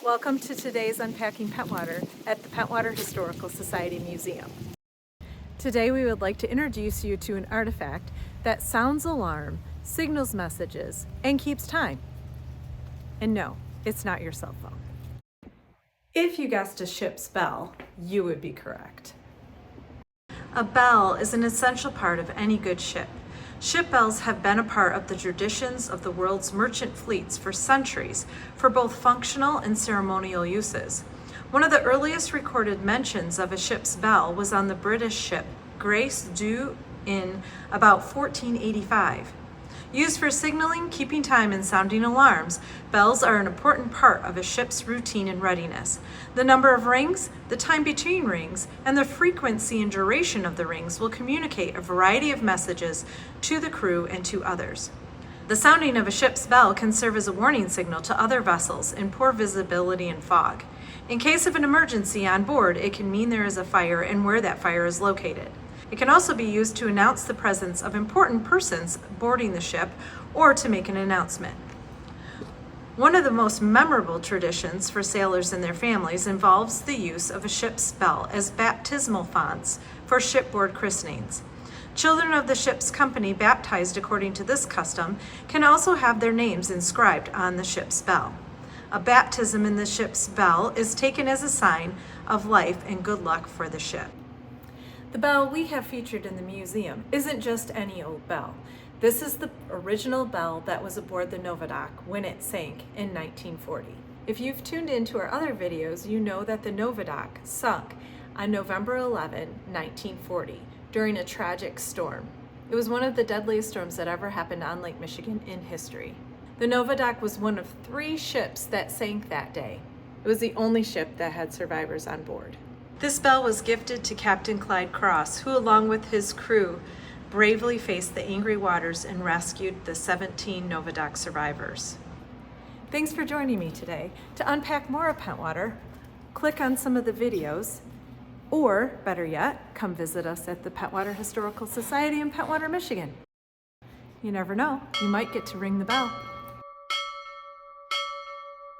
Welcome to today's Unpacking Pentwater at the Pentwater Historical Society Museum. Today we would like to introduce you to an artifact that sounds alarm, signals messages, and keeps time. And no, it's not your cell phone. If you guessed a ship's bell, you would be correct. A bell is an essential part of any good ship. Ship bells have been a part of the traditions of the world's merchant fleets for centuries for both functional and ceremonial uses. One of the earliest recorded mentions of a ship's bell was on the British ship Grace Dieu in about 1485. Used for signaling, keeping time, and sounding alarms, bells are an important part of a ship's routine and readiness. The number of rings, the time between rings, and the frequency and duration of the rings will communicate a variety of messages to the crew and to others. The sounding of a ship's bell can serve as a warning signal to other vessels in poor visibility and fog. In case of an emergency on board, it can mean there is a fire and where that fire is located. It can also be used to announce the presence of important persons boarding the ship or to make an announcement. One of the most memorable traditions for sailors and their families involves the use of a ship's bell as baptismal fonts for shipboard christenings. Children of the ship's company baptized according to this custom can also have their names inscribed on the ship's bell. A baptism in the ship's bell is taken as a sign of life and good luck for the ship. The bell we have featured in the museum isn't just any old bell. This is the original bell that was aboard the Novadoc when it sank in 1940. If you've tuned into our other videos, you know that the Novadoc sunk on November 11, 1940 during a tragic storm. It was one of the deadliest storms that ever happened on Lake Michigan in history. The Novadoc was one of 3 ships that sank that day. It was the only ship that had survivors on board. This bell was gifted to Captain Clyde Cross, who along with his crew bravely faced the angry waters and rescued the 17 Novadoc survivors. Thanks for joining me today. To unpack more of Pentwater, click on some of the videos, or better yet, come visit us at the Pentwater Historical Society in Pentwater, Michigan. You never know, you might get to ring the bell.